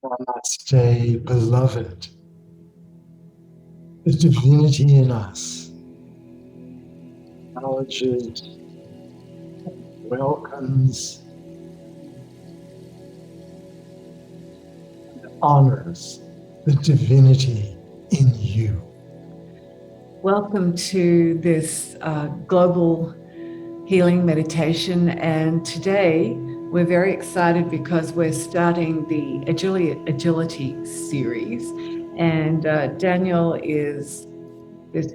Namaste, beloved. The divinity in us acknowledges, welcomes, and honors the divinity in you. Welcome to this global healing meditation, and today we're very excited because we're starting the Agility series, and Daniel is this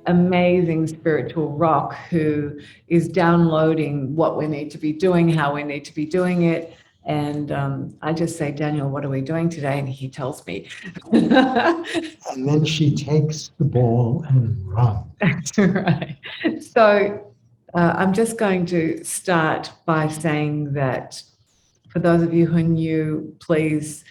amazing spiritual rock who is downloading what we need to be doing, how we need to be doing it. And I just say, Daniel, what are we doing today? And he tells me. And then she takes the ball and runs. That's right. So I'm just going to start by saying that for those of you who are new, please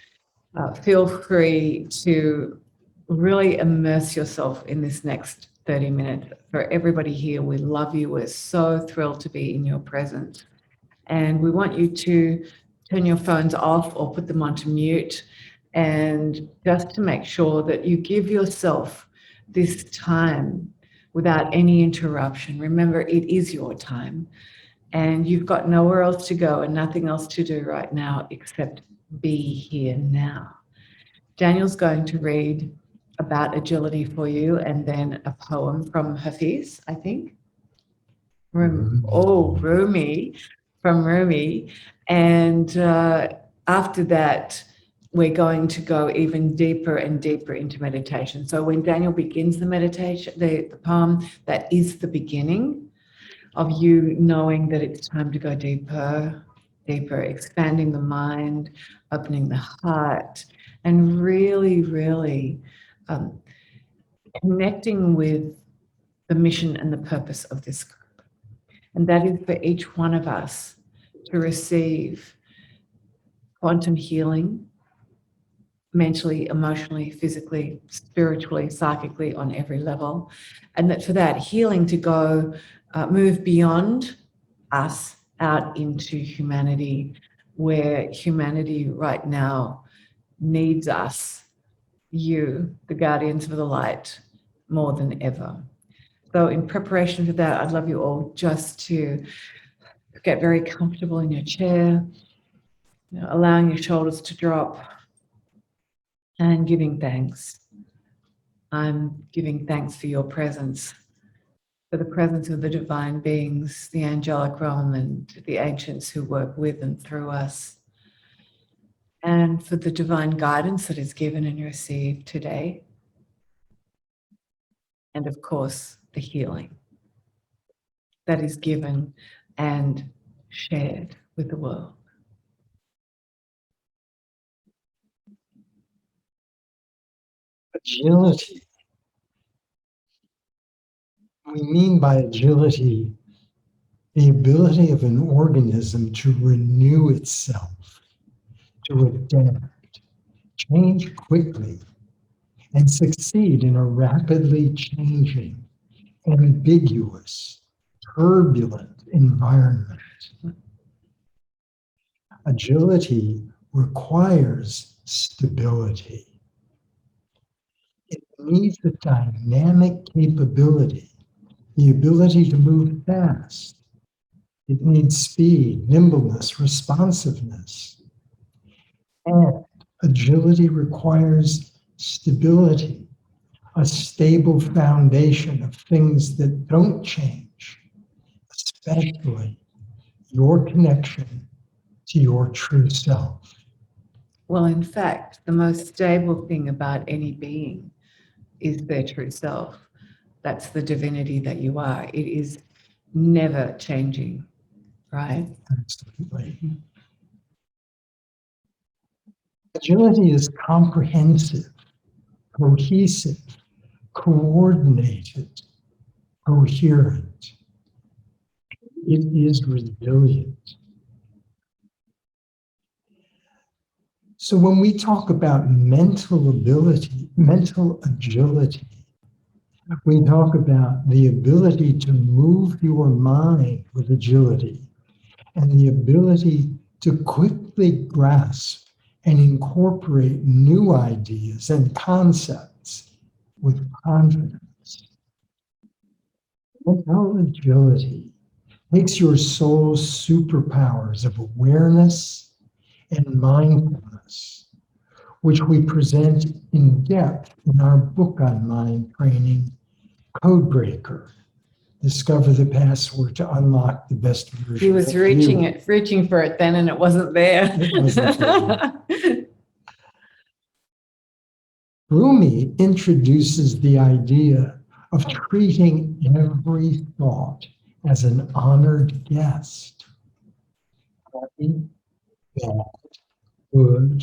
feel free to really immerse yourself in this next 30 minutes. For everybody here, we love you. We're so thrilled to be in your presence. And we want you to turn your phones off or put them onto mute, and just to make sure that you give yourself this time without any interruption. Remember, it is your time, and you've got nowhere else to go and nothing else to do right now except be here now. Daniel's going to read about agility for you, and then a poem from Hafiz, I think. Rumi, from Rumi. And after that, we're going to go even deeper and deeper into meditation. So when Daniel begins the meditation, the poem, that is the beginning of you knowing that it's time to go deeper, deeper, expanding the mind, opening the heart, and really, really connecting with the mission and the purpose of this group. And that is for each one of us to receive quantum healing, mentally, emotionally, physically, spiritually, psychically, on every level. And that for that healing to go, move beyond us out into humanity, where humanity right now needs us, you, the guardians of the light, more than ever. So in preparation for that, I'd love you all just to get very comfortable in your chair, allowing your shoulders to drop, and giving thanks. I'm giving thanks for your presence, for the presence of the divine beings, the angelic realm, and the ancients who work with and through us, and for the divine guidance that is given and received today, and of course, the healing that is given and shared with the world. Agility. We mean by agility the ability of an organism to renew itself, to adapt, change quickly, and succeed in a rapidly changing, ambiguous, turbulent environment. Agility requires stability. It needs a dynamic capability, the ability to move fast. It needs speed, nimbleness, responsiveness. And agility requires stability, a stable foundation of things that don't change, especially your connection to your true self. Well, in fact, the most stable thing about any being is their true self. That's the divinity that you are. It is never changing, right? Absolutely. Agility is comprehensive, cohesive, coordinated, coherent. It is resilient. So when we talk about mental ability, mental agility, we talk about the ability to move your mind with agility and the ability to quickly grasp and incorporate new ideas and concepts with confidence. Mental agility takes your soul's superpowers of awareness and mindfulness, which we present in depth in our book on mind training, Codebreaker. Discover the password to unlock the best version. He was of reaching for it then, and it wasn't there. It wasn't there. Rumi introduces the idea of treating every thought as an honored guest. Happy, bad, good,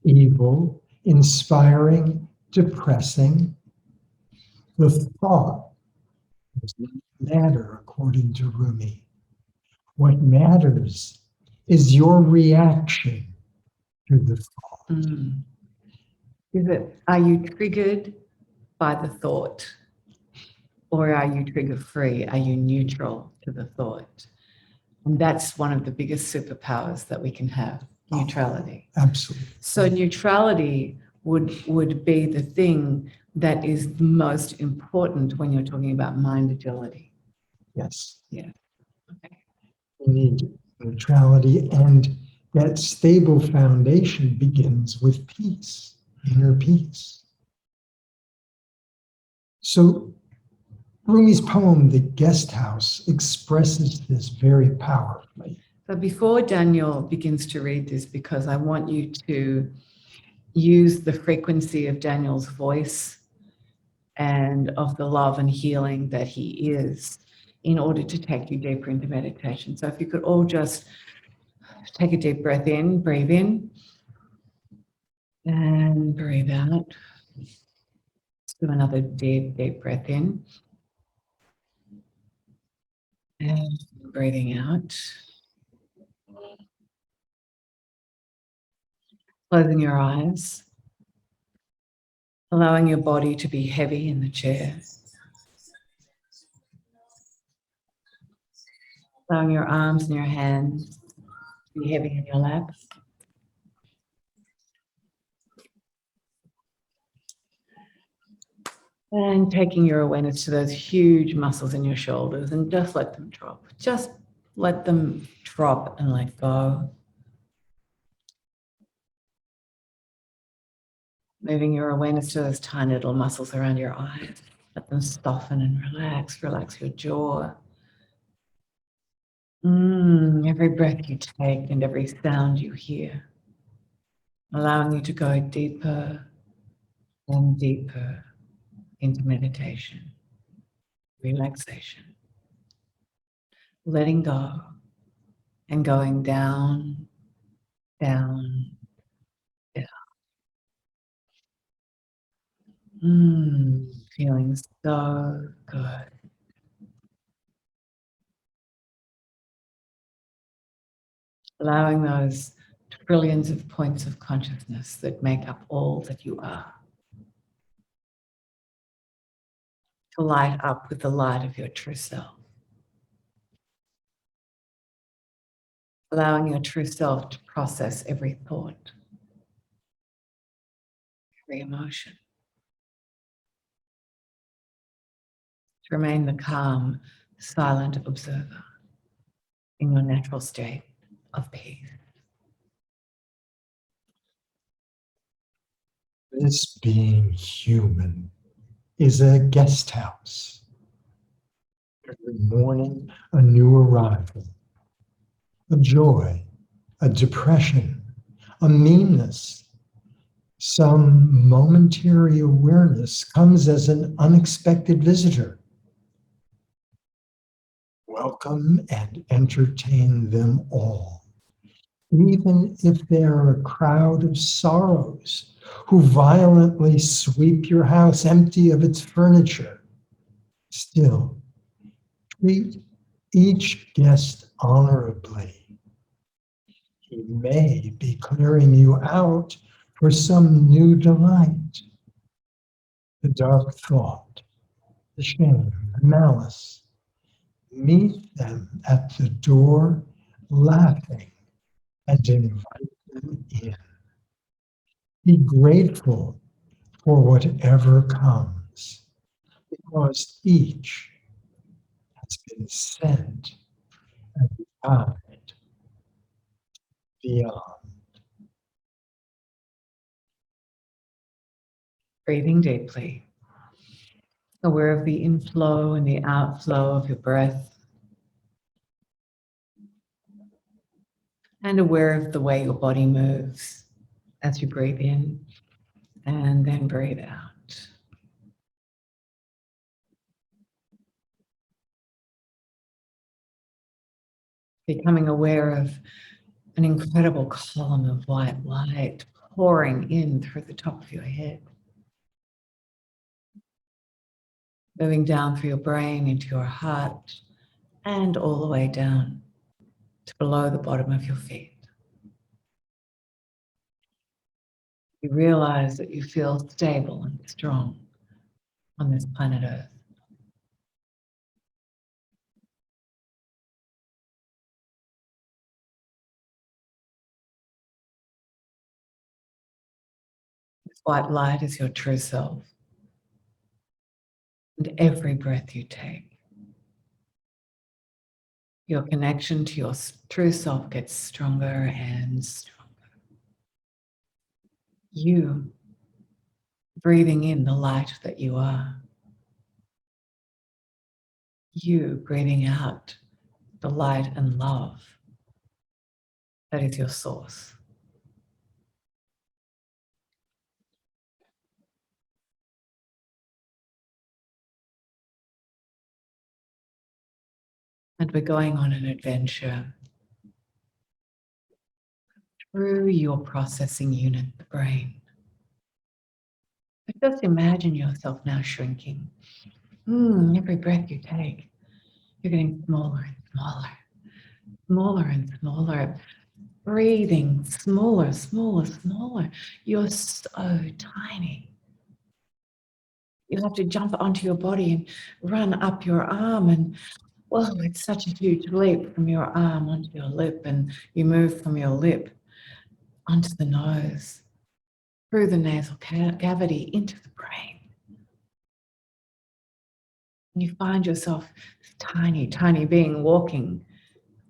evil, inspiring, depressing. The thought does not matter according to Rumi. What matters is your reaction to the thought. Are you triggered by the thought? Or are you trigger free? Are you neutral to the thought? And that's one of the biggest superpowers that we can have, neutrality. Absolutely. So neutrality would be the thing that is the most important when you're talking about mind agility. Yes. Yeah. Okay. We need neutrality, and that stable foundation begins with peace, inner peace. So Rumi's poem, The Guest House, expresses this very powerfully. So before Daniel begins to read this, because I want you to use the frequency of Daniel's voice and of the love and healing that he is in order to take you deeper into meditation. So if you could all just take a deep breath in, breathe in, and breathe out. Let's do another deep, deep breath in. And breathing out. Closing your eyes. Allowing your body to be heavy in the chair. Allowing your arms and your hands to be heavy in your lap. And taking your awareness to those huge muscles in your shoulders and just let them drop. Just let them drop and let go. Moving your awareness to those tiny little muscles around your eyes. Let them soften and relax. Relax your jaw. Every breath you take and every sound you hear, allowing you to go deeper and deeper into meditation, relaxation, letting go and going down, down, down. Feeling so good. Allowing those trillions of points of consciousness that make up all that you are to light up with the light of your true self. Allowing your true self to process every thought, every emotion. To remain the calm, silent observer in your natural state of peace. This being human is a guest house. Every morning, a new arrival, a joy, a depression, a meanness. Some momentary awareness comes as an unexpected visitor. Welcome and entertain them all, even if they are a crowd of sorrows who violently sweep your house empty of its furniture. Still, treat each guest honorably. He may be clearing you out for some new delight. The dark thought, the shame, the malice. Meet them at the door, laughing, and invite them in. Be grateful for whatever comes, because each has been sent and guided beyond. Breathing deeply, aware of the inflow and the outflow of your breath, and aware of the way your body moves as you breathe in and then breathe out. Becoming aware of an incredible column of white light pouring in through the top of your head, moving down through your brain into your heart and all the way down to below the bottom of your feet. You realize that you feel stable and strong on this planet Earth. This white light is your true self. And every breath you take, your connection to your true self gets stronger and stronger. You breathing in the light that you are. You breathing out the light and love that is your source. And we're going on an adventure through your processing unit, the brain. But just imagine yourself now shrinking. Every breath you take, you're getting smaller and smaller, smaller and smaller. Breathing smaller, smaller, smaller. You're so tiny. You have to jump onto your body and run up your arm, and whoa, it's such a huge leap from your arm onto your lip, and you move from your lip onto the nose, through the nasal cavity into the brain. And you find yourself tiny, tiny being walking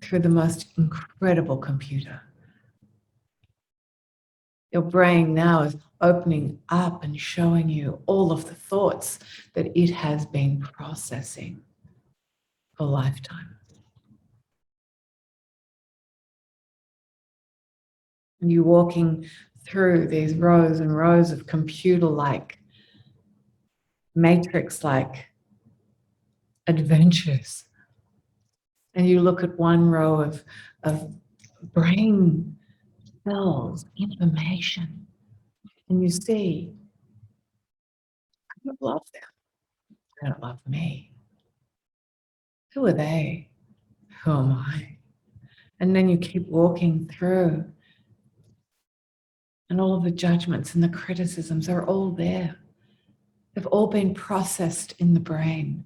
through the most incredible computer. Your brain now is opening up and showing you all of the thoughts that it has been processing for a lifetime. And you're walking through these rows and rows of computer-like, matrix-like adventures. And you look at one row of brain cells, information, and you see, I don't love them. They don't love me. Who are they? Who am I? And then you keep walking through, and all of the judgments and the criticisms are all there. They've all been processed in the brain.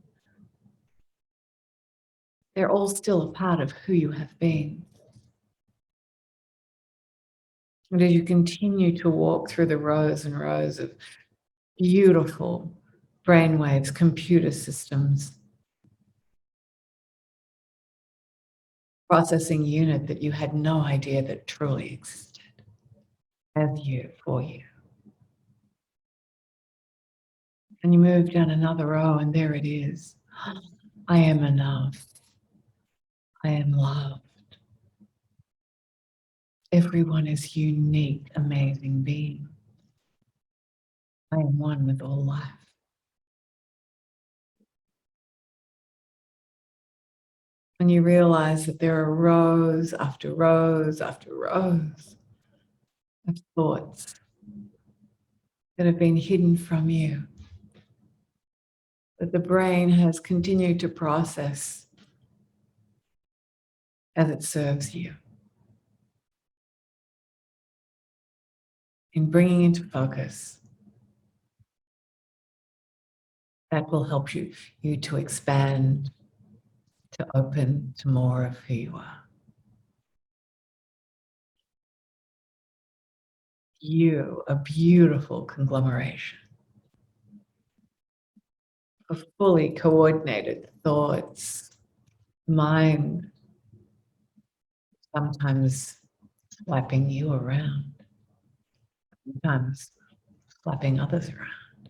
They're all still a part of who you have been. And as you continue to walk through the rows and rows of beautiful brainwaves, computer systems, processing unit that you had no idea that truly existed as you, for you. And you move down another row, and there it is. I am enough. I am loved. Everyone is unique, amazing being. I am one with all life. And you realize that there are rows after rows after rows of thoughts that have been hidden from you, that the brain has continued to process as it serves you. In bringing into focus, that will help you to expand, to open to more of who you are. you a beautiful conglomeration of fully coordinated thoughts, mind sometimes slapping you around, sometimes slapping others around.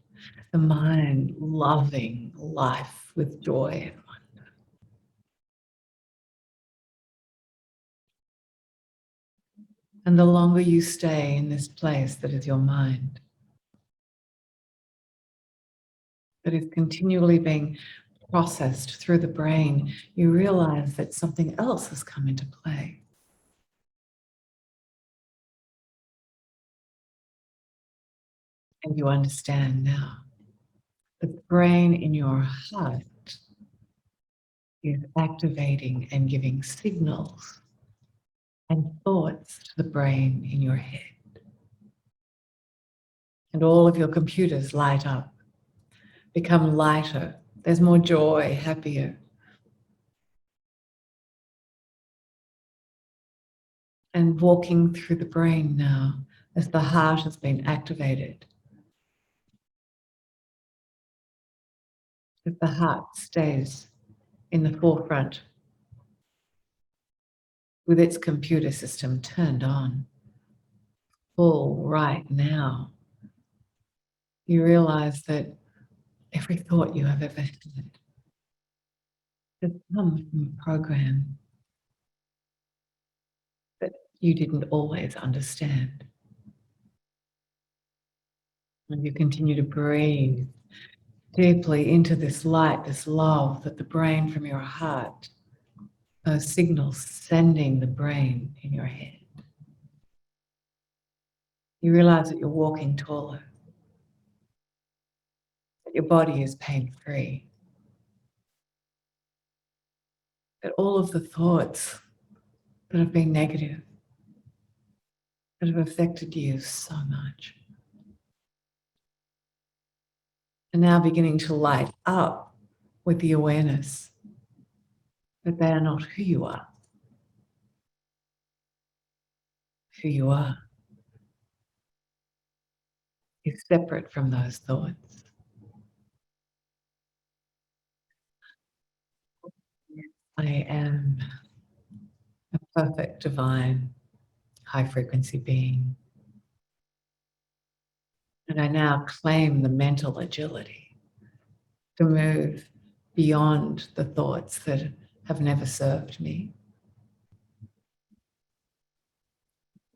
The mind loving life with joy and wonder. And the longer you stay in this place that is your mind, that is continually being processed through the brain, you realize that something else has come into play. And you understand now that the brain in your heart is activating and giving signals and thoughts to the brain in your head. And all of your computers light up, become lighter. There's more joy, happier. And walking through the brain now, as the heart has been activated, as the heart stays in the forefront with its computer system turned on, full right now, you realize that every thought you have ever had has come from a program that you didn't always understand. And you continue to breathe deeply into this light, this love that the brain from your heart, those signals sending the brain in your head. You realize that you're walking taller, that your body is pain-free, that all of the thoughts that have been negative, that have affected you so much, are now beginning to light up with the awareness that they are not who you are. Who you are is separate from those thoughts. I am a perfect, divine, high-frequency being. And I now claim the mental agility to move beyond the thoughts that have never served me.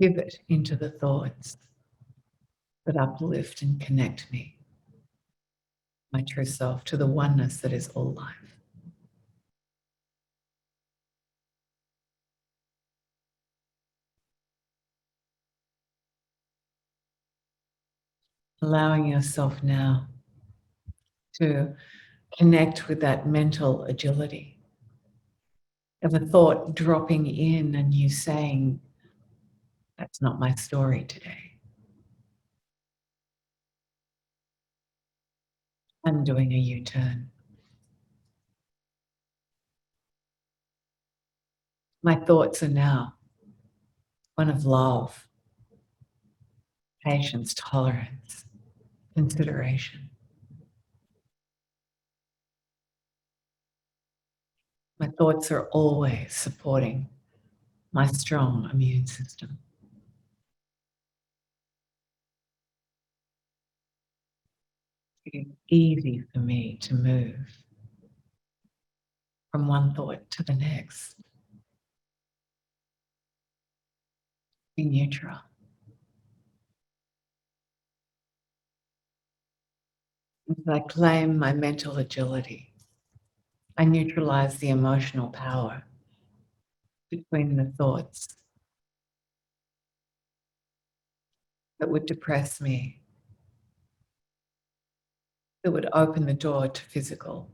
Pivot into the thoughts that uplift and connect me, my true self, to the oneness that is all life. Allowing yourself now to connect with that mental agility of a thought dropping in and you saying, that's not my story today. I'm doing a U-turn. My thoughts are now one of love, patience, tolerance, consideration. My thoughts are always supporting my strong immune system. It is easy for me to move from one thought to the next. Be neutral. As I claim my mental agility, I neutralize the emotional power between the thoughts that would depress me, that would open the door to physical,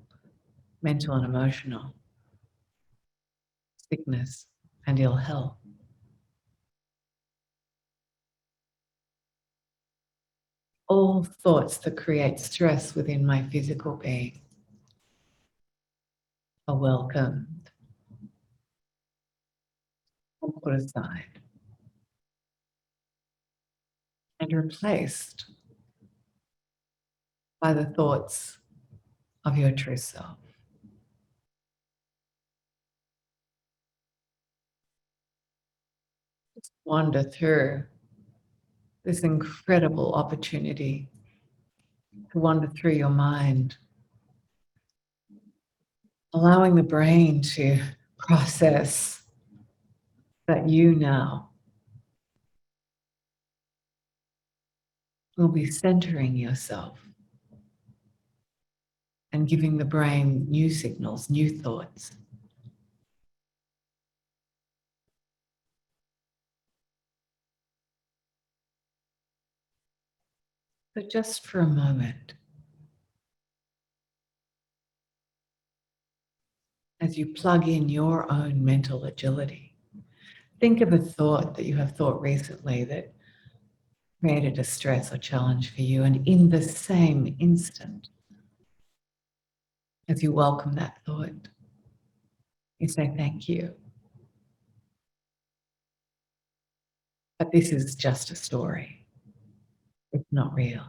mental, and emotional sickness and ill health. All thoughts that create stress within my physical being are welcomed and put aside. I and replaced by the thoughts of your true self. Just wander through this incredible opportunity to wander through your mind, allowing the brain to process that you now will be centering yourself and giving the brain new signals, new thoughts. But just for a moment, as you plug in your own mental agility, think of a thought that you have thought recently that created a stress or challenge for you, and in the same instant, as you welcome that thought, you say thank you. But this is just a story. It's not real.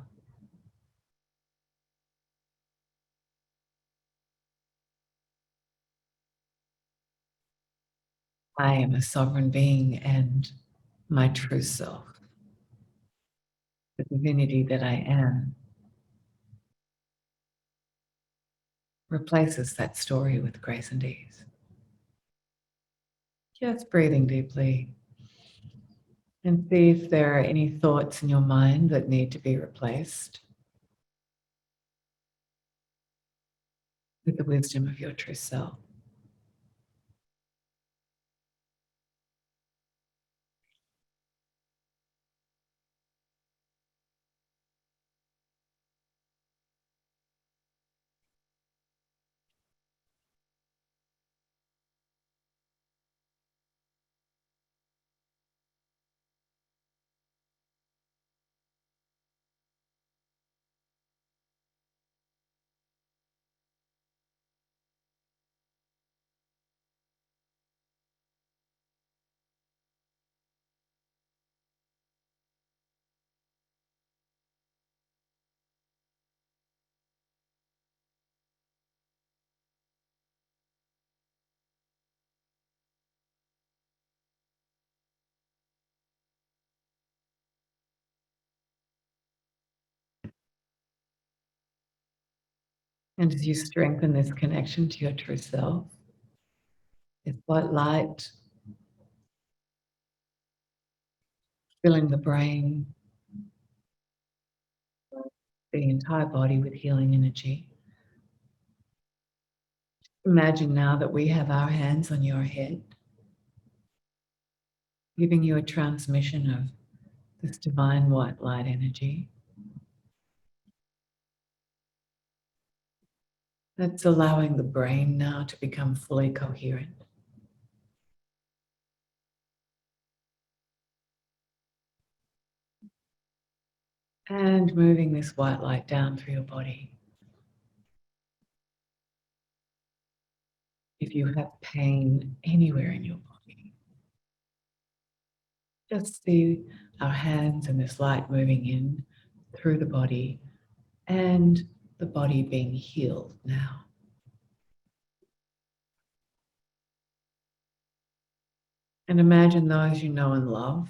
I am a sovereign being, and my true self, the divinity that I am, replaces that story with grace and ease. Just breathing deeply and see if there are any thoughts in your mind that need to be replaced with the wisdom of your true self. And as you strengthen this connection to your true self, this white light filling the brain, the entire body with healing energy. Imagine now that we have our hands on your head, giving you a transmission of this divine white light energy that's allowing the brain now to become fully coherent. And moving this white light down through your body. If you have pain anywhere in your body, just see our hands and this light moving in through the body and the body being healed now. And imagine those you know and love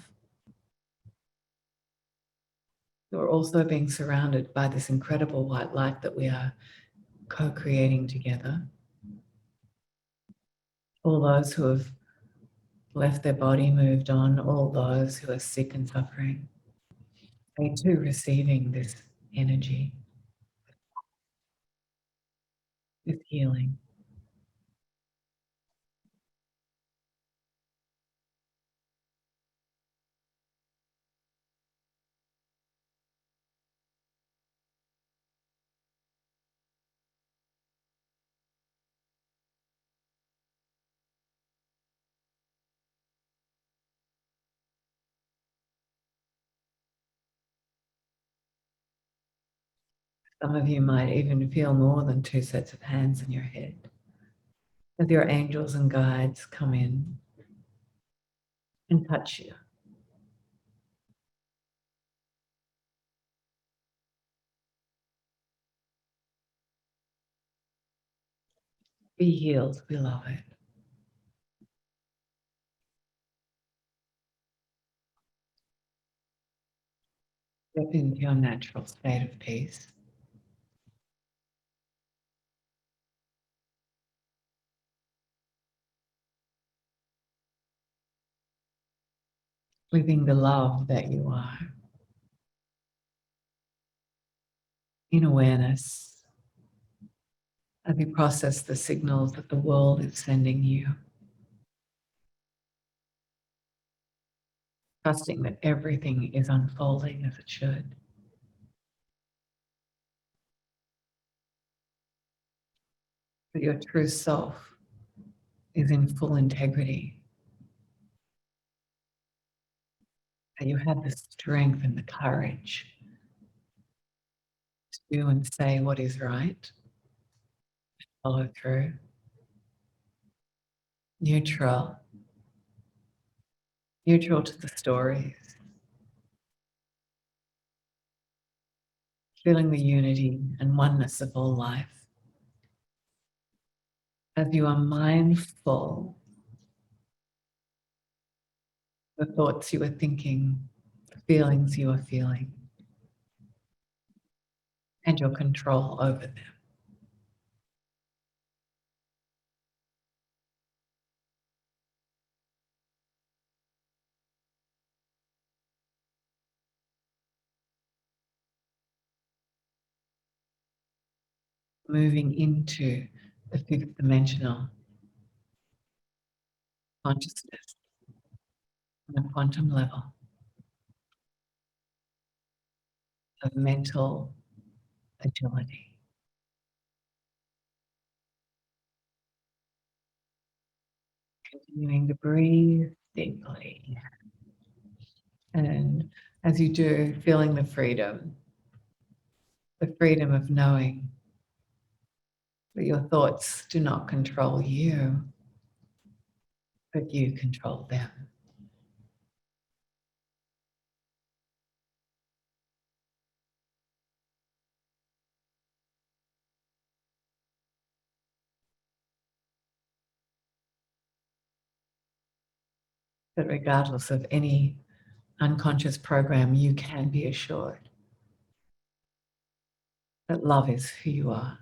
who are also being surrounded by this incredible white light that we are co-creating together. All those who have left their body, moved on, all those who are sick and suffering, they too receiving this energy, this healing. Some of you might even feel more than two sets of hands in your head as your angels and guides come in and touch you. Be healed, beloved. Step into your natural state of peace. Living the love that you are. In awareness, as you process the signals that the world is sending you. Trusting that everything is unfolding as it should. That your true self is in full integrity. That you have the strength and the courage to do and say what is right. Follow through. Neutral. Neutral to the stories. Feeling the unity and oneness of all life. As you are mindful of the thoughts you are thinking, the feelings you are feeling, and your control over them. Moving into the fifth dimensional consciousness on a quantum level of mental agility. Continuing to breathe deeply. And as you do, feeling the freedom of knowing that your thoughts do not control you, but you control them. That regardless of any unconscious program, you can be assured that love is who you are.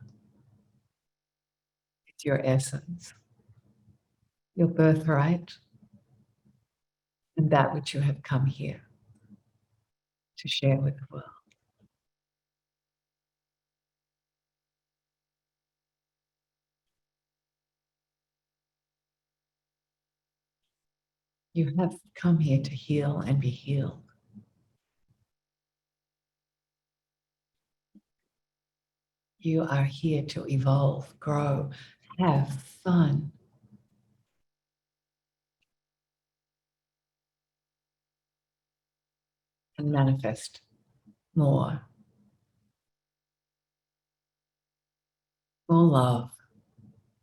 It's your essence, your birthright, and that which you have come here to share with the world. You have come here to heal and be healed. You are here to evolve, grow, have fun. And manifest more. More love,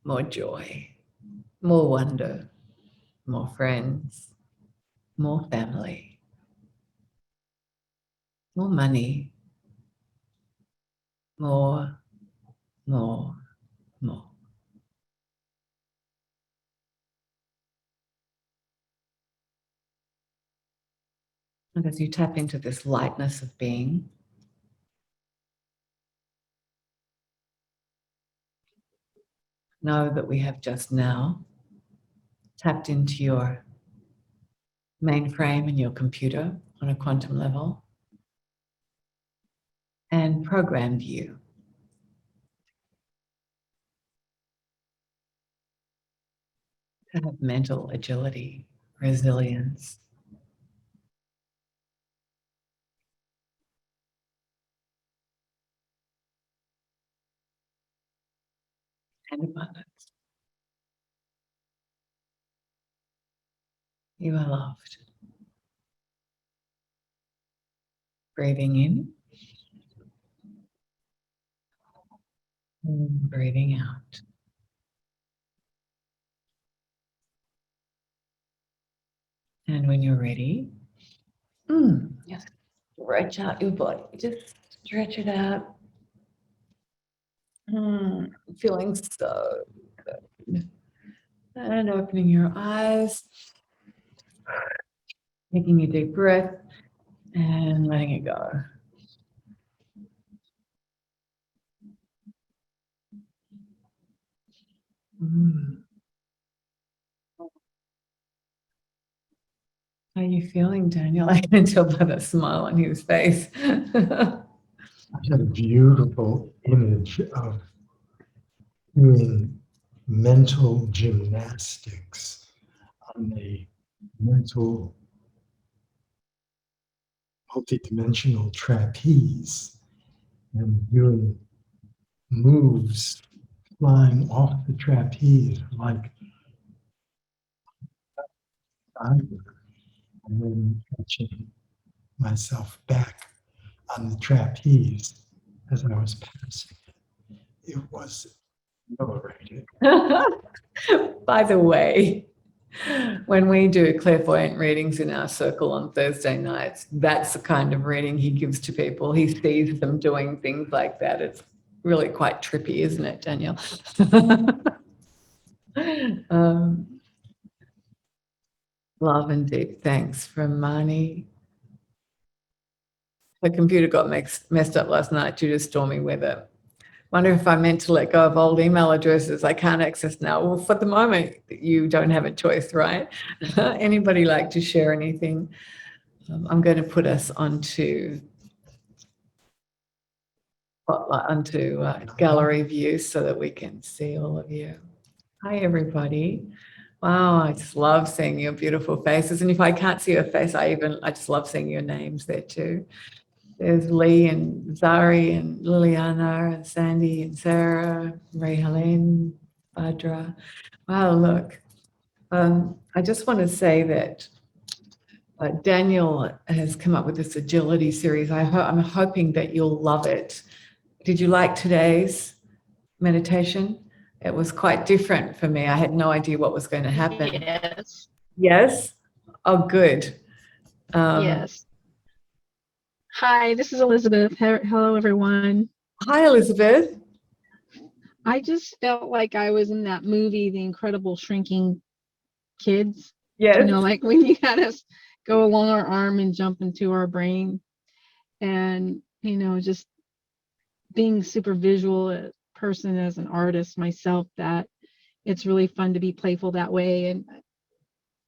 more joy, more wonder, more friends, more family, more money, more, more, more. And as you tap into this lightness of being, know that we have just now tapped into your mainframe and your computer on a quantum level and programmed you to have mental agility, resilience, and abundance. You are loved. Breathing in and breathing out. And when you're ready, just stretch out your body. Just stretch it out. Feeling so good. And opening your eyes, taking a deep breath and letting it go. How are you feeling, Daniel? I can tell by the smile on his face. I had a beautiful image of doing mental gymnastics on a mental multidimensional trapeze and doing moves flying off the trapeze like fiber, and then catching myself back on the trapeze as I was passing. It was exhilarating. By the way, when we do clairvoyant readings in our circle on Thursday nights, that's the kind of reading he gives to people. He sees them doing things like that. It's really quite trippy, isn't it, Daniel? Love and deep thanks from Marnie. The computer got messed up last night due to stormy weather. Wonder if I meant to let go of old email addresses I can't access now. Well, for the moment, you don't have a choice, right? Anybody like to share anything? I'm going to put us onto gallery view so that we can see all of you. Hi, everybody. Wow, I just love seeing your beautiful faces. And if I can't see your face, I just love seeing your names there too. There's Lee and Zari and Liliana and Sandy and Sarah, Marie Helene, Badra. Wow, look. I just want to say that Daniel has come up with this agility series. I'm hoping that you'll love it. Did you like today's meditation? It was quite different for me. I had no idea what was going to happen. Yes. Yes? Oh, good. Yes. Hi, this is Elizabeth. Hello, everyone. Hi, Elizabeth. I just felt like I was in that movie, The Incredible Shrinking Kids. Yes. You know, like when you had us go along our arm and jump into our brain. And, you know, just being super visual person as an artist myself, that it's really fun to be playful that way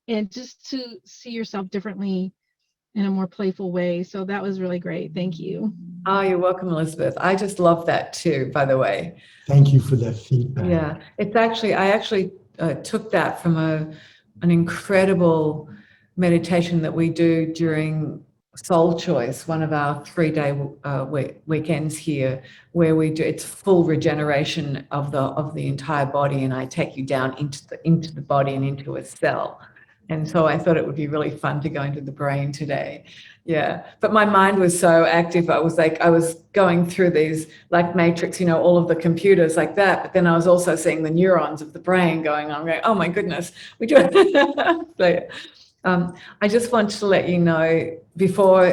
and just to see yourself differently in a more playful way. So that was really great. Thank you. Oh, you're welcome, Elizabeth. I just love that too, by the way. Thank you for that feedback. Yeah, I actually took that from an incredible meditation that we do during Soul Choice, one of our 3-day weekends here, where we do, it's full regeneration of the entire body, and I take you down into the body and into a cell. And so I thought it would be really fun to go into the brain today. Yeah. But my mind was so active. I was going through these like matrix, you know, all of the computers like that. But then I was also seeing the neurons of the brain going on, going, oh my goodness, we do it. So, I just want to let you know before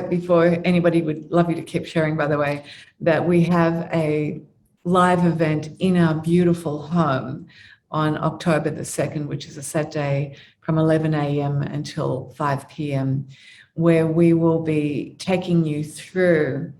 anybody would love you to keep sharing, by the way, that we have a live event in our beautiful home on October the 2nd, which is a Saturday from 11 a.m. until 5 p.m., where we will be taking you through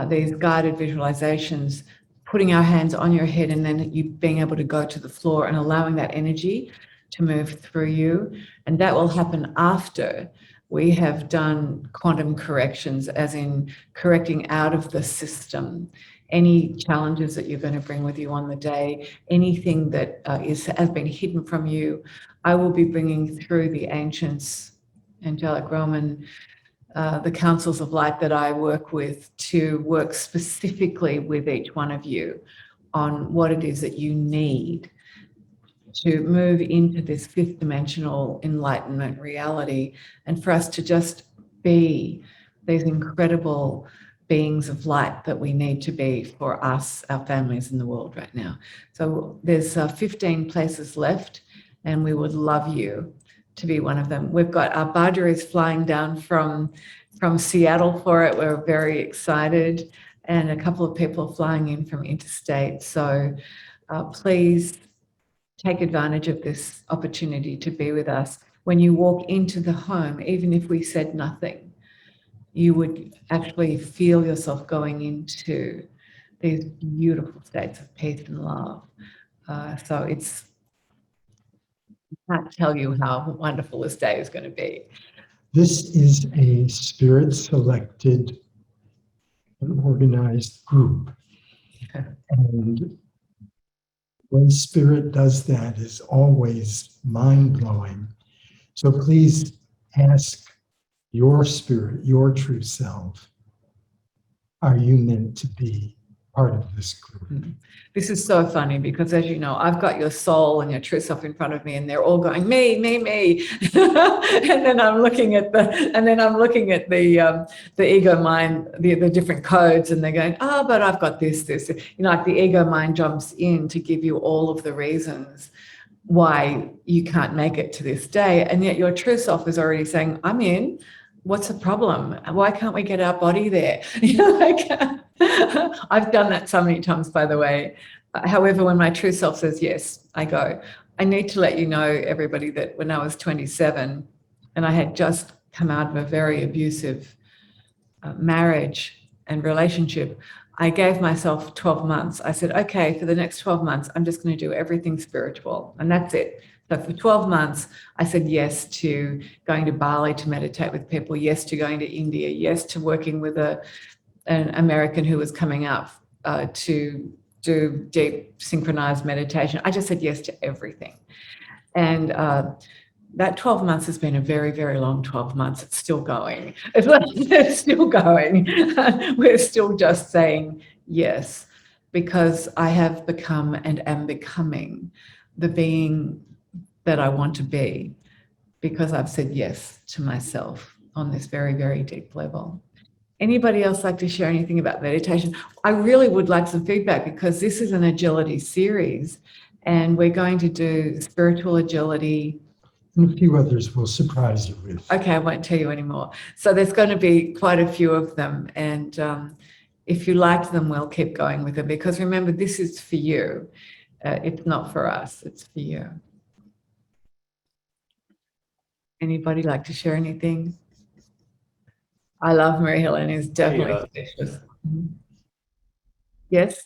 these guided visualizations, putting our hands on your head and then you being able to go to the floor and allowing that energy to move through you. And that will happen after we have done quantum corrections, as in correcting out of the system any challenges that you're going to bring with you on the day, anything that has been hidden from you. I will be bringing through the ancients, angelic realm, and the councils of light that I work with to work specifically with each one of you on what it is that you need to move into this 5th dimensional enlightenment reality, and for us to just be these incredible beings of light that we need to be for us, our families, in the world right now. So there's 15 places left, and we would love you to be one of them. We've got our Badra is flying down from Seattle for it. We're very excited, and a couple of people flying in from interstate. So please take advantage of this opportunity to be with us. When you walk into the home, even if we said nothing, you would actually feel yourself going into these beautiful states of peace and love. So it's, I can't tell you how wonderful this day is going to be. This is a spirit-selected and organized group. And when spirit does that is always mind-blowing. So please ask your spirit, your true self, are you meant to be part of this group? This is so funny because, as you know, I've got your soul and your true self in front of me, and they're all going me, me, me, and then I'm looking at the ego mind, the different codes, and they're going, oh, but I've got this, like the ego mind jumps in to give you all of the reasons why you can't make it to this day, and yet your true self is already saying, I'm in. What's the problem? Why can't we get our body there? I've done that so many times, by the way. However, when my true self says yes, I go. I need to let you know, everybody, that when I was 27 and I had just come out of a very abusive marriage and relationship, I gave myself 12 months. I said, okay, for the next 12 months, I'm just going to do everything spiritual, and that's it. So for 12 months, I said yes to going to Bali to meditate with people, yes to going to India, yes to working with an American who was coming up to do deep synchronized meditation. I just said yes to everything. And that 12 months has been a very, very long 12 months. It's still going. It's still going. We're still just saying yes, because I have become and am becoming the being that I want to be, because I've said yes to myself on this very, very deep level. Anybody else like to share anything about meditation? I really would like some feedback, because this is an agility series and we're going to do spiritual agility. And a few others will surprise you with. Okay, I won't tell you anymore. So there's going to be quite a few of them. And if you liked them, we'll keep going with them, because remember, this is for you. It's not for us, it's for you. Anybody like to share anything? I love Mary Helen, is definitely spacious. Yes?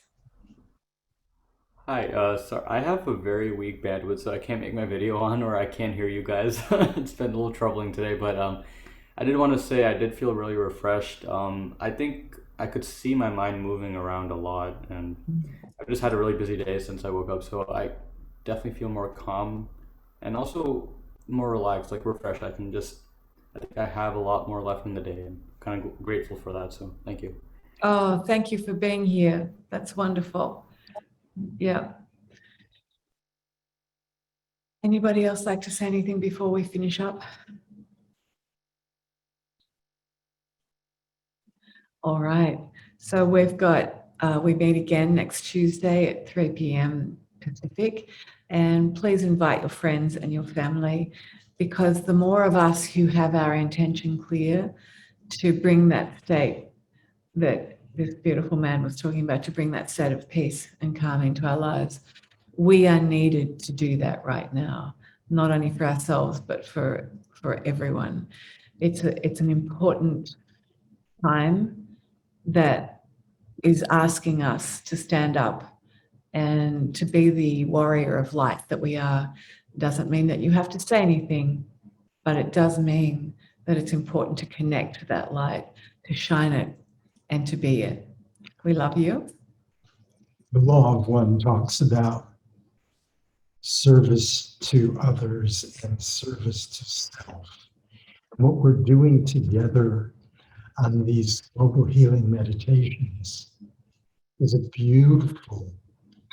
Hi, sorry, I have a very weak bandwidth, so I can't make my video on, or I can't hear you guys. It's been a little troubling today, but I did want to say I did feel really refreshed. I think I could see my mind moving around a lot, and I've just had a really busy day since I woke up, so I definitely feel more calm and also more relaxed, like refreshed. I think I have a lot more left in the day, and kind of grateful for that, so thank you. Oh, thank you for being here. That's wonderful. Yeah. Anybody else like to say anything before we finish up? All right. So we've got, we meet again next Tuesday at 3 p.m. Pacific. And please invite your friends and your family, because the more of us who have our intention clear to bring that state that this beautiful man was talking about, to bring that state of peace and calm into our lives, we are needed to do that right now, not only for ourselves, but for everyone. It's an important time that is asking us to stand up and to be the warrior of light that we are. Doesn't mean that you have to say anything, but it does mean that it's important to connect to that light, to shine it, and to be it. We love you. The Law of One talks about service to others and service to self. What we're doing together on these global healing meditations is a beautiful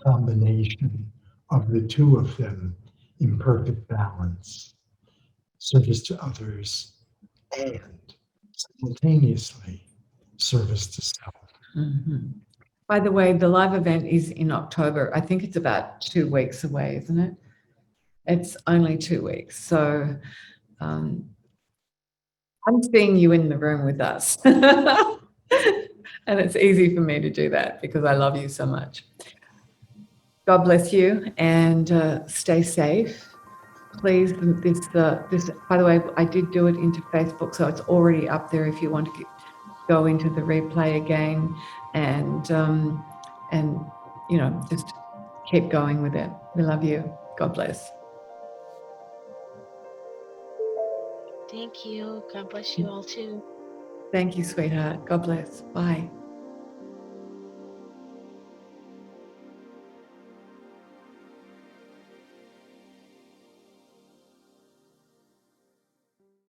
combination of the two of them in perfect balance. Service to others and simultaneously service to self. Mm-hmm. By the way, the live event is in October. I think it's about 2 weeks away, isn't it? It's only 2 weeks. So I'm seeing you in the room with us. And it's easy for me to do that because I love you so much. God bless you, and stay safe. Please, this. By the way, I did do it into Facebook, so it's already up there if you want to go into the replay again, and just keep going with it. We love you. God bless. Thank you. God bless you all too. Thank you, sweetheart. God bless. Bye.